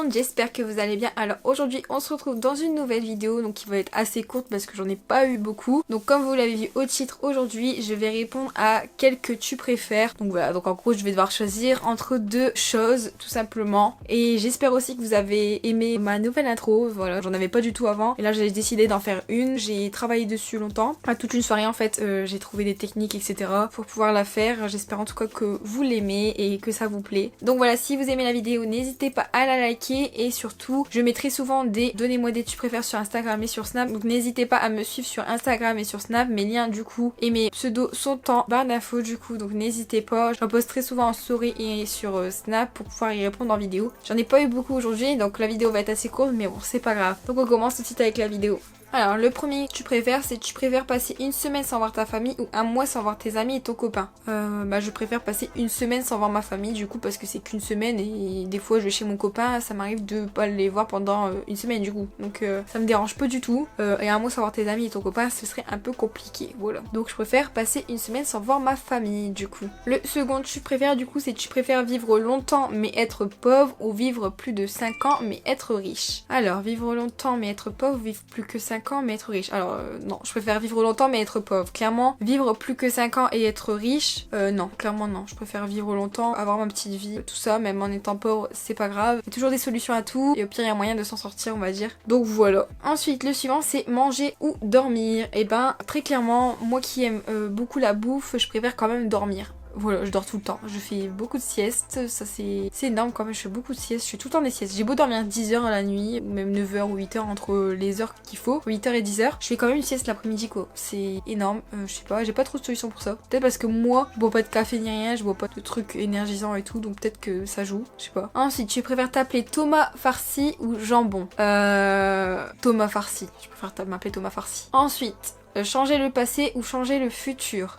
monde, j'espère que vous allez bien. Alors aujourd'hui on se retrouve dans une nouvelle vidéo donc qui va être assez courte parce que j'en ai pas eu beaucoup. Donc comme vous l'avez vu au titre, aujourd'hui je vais répondre à quel que tu préfères. Donc voilà, donc en gros je vais devoir choisir entre deux choses tout simplement. Et j'espère aussi que vous avez aimé ma nouvelle intro. Voilà, j'en avais pas du tout avant et là j'ai décidé d'en faire une. J'ai travaillé dessus longtemps, enfin toute une soirée en fait, j'ai trouvé des techniques etc pour pouvoir la faire. J'espère en tout cas que vous l'aimez et que ça vous plaît. Donc voilà, si vous aimez la vidéo, n'hésitez pas à la liker et surtout je mettrai souvent des donnez-moi des tu préfères sur Instagram et sur Snap, donc n'hésitez pas à me suivre sur Instagram et sur Snap. Mes liens du coup et mes pseudos sont en barre d'infos du coup, donc n'hésitez pas. Je poste très souvent en story et sur Snap pour pouvoir y répondre en vidéo. J'en ai pas eu beaucoup aujourd'hui donc la vidéo va être assez courte mais bon c'est pas grave. Donc on commence tout de suite avec la vidéo. Alors le premier que tu préfères, c'est tu préfères passer une semaine sans voir ta famille ou un mois sans voir tes amis et ton copain. Bah je préfère passer une semaine sans voir ma famille du coup parce que c'est qu'une semaine et des fois je vais chez mon copain, ça m'arrive de pas les voir pendant une semaine du coup. Donc ça me dérange pas du tout. Et un mois sans voir tes amis et ton copain, ce serait un peu compliqué, voilà. Donc je préfère passer une semaine sans voir ma famille du coup. Le second tu préfères du coup, c'est tu préfères vivre longtemps mais être pauvre ou vivre plus de 5 ans mais être riche. Alors vivre longtemps mais être pauvre, vivre plus que 5 ans mais être riche. Alors non, je préfère vivre longtemps mais être pauvre. Clairement, vivre plus que 5 ans et être riche, non, clairement non. Je préfère vivre longtemps, avoir ma petite vie, tout ça, même en étant pauvre, c'est pas grave. Il y a toujours des solutions à tout et au pire il y a moyen de s'en sortir, on va dire. Donc voilà. Ensuite, le suivant c'est manger ou dormir. Et ben très clairement, moi qui aime beaucoup la bouffe, je préfère quand même dormir. Voilà, je dors tout le temps. Je fais beaucoup de siestes. Ça c'est énorme quand même. Je fais beaucoup de siestes. Je fais tout le temps des siestes. J'ai beau dormir 10 heures à la nuit, ou même 9 heures ou 8 heures entre les heures qu'il faut. 8 heures et 10 heures. Je fais quand même une sieste l'après-midi quoi. C'est énorme. Je sais pas, j'ai pas trop de solution pour ça. Peut-être parce que moi, je bois pas de café ni rien. Je bois pas de trucs énergisants et tout. Donc peut-être que ça joue. Je sais pas. Ensuite, tu préfères t'appeler Thomas Farci ou Jambon? Thomas Farci. Je préfère m'appeler Thomas Farci. Ensuite, changer le passé ou changer le futur?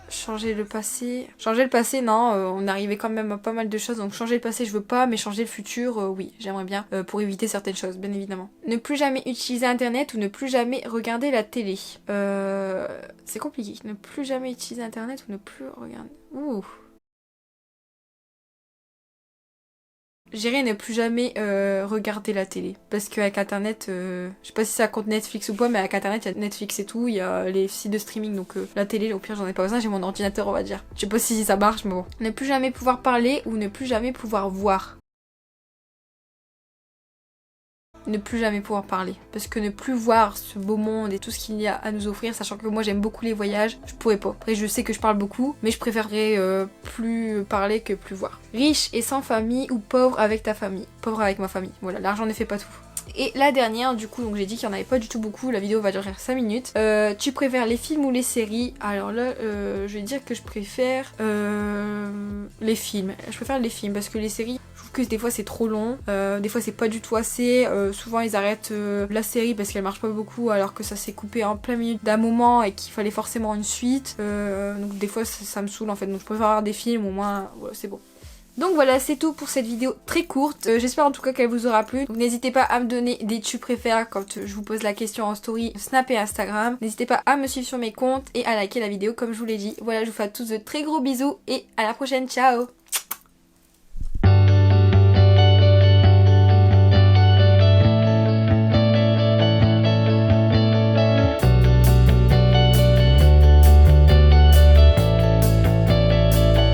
Changer le passé. Changer le passé, non, on arrivait quand même à pas mal de choses, donc changer le passé je veux pas, mais changer le futur, oui, j'aimerais bien, pour éviter certaines choses, bien évidemment. Ne plus jamais utiliser internet ou ne plus jamais regarder la télé? C'est compliqué. Ne plus jamais utiliser internet ou ne plus regarder... Ouh. J'irai ne plus jamais regarder la télé. Parce qu'avec internet, je sais pas si ça compte Netflix ou pas, mais avec internet, il y a Netflix et tout, il y a les sites de streaming, donc la télé, au pire, j'en ai pas besoin, j'ai mon ordinateur, on va dire. Je sais pas si ça marche, mais bon. Ne plus jamais pouvoir parler ou ne plus jamais pouvoir voir? Ne plus jamais pouvoir parler. Parce que ne plus voir ce beau monde et tout ce qu'il y a à nous offrir, sachant que moi j'aime beaucoup les voyages, je pourrais pas. Après je sais que je parle beaucoup, mais je préférerais plus parler que plus voir. Riche et sans famille ou pauvre avec ta famille? Pauvre avec ma famille. Voilà, l'argent ne fait pas tout. Et la dernière du coup, donc j'ai dit qu'il n'y en avait pas du tout beaucoup, la vidéo va durer 5 minutes. Tu préfères les films ou les séries? Alors là, je vais dire que je préfère les films. Je préfère les films parce que les séries, je trouve que des fois c'est trop long, des fois c'est pas du tout assez. Souvent ils arrêtent la série parce qu'elle marche pas beaucoup alors que ça s'est coupé en plein milieu d'un moment et qu'il fallait forcément une suite. Donc des fois ça me saoule en fait, donc je préfère avoir des films, au moins voilà, c'est bon. Donc voilà, c'est tout pour cette vidéo très courte. J'espère en tout cas qu'elle vous aura plu. Donc n'hésitez pas à me donner des tu préfères quand je vous pose la question en story Snap et Instagram. N'hésitez pas à me suivre sur mes comptes et à liker la vidéo comme je vous l'ai dit. Voilà, je vous fais à tous de très gros bisous et à la prochaine, ciao!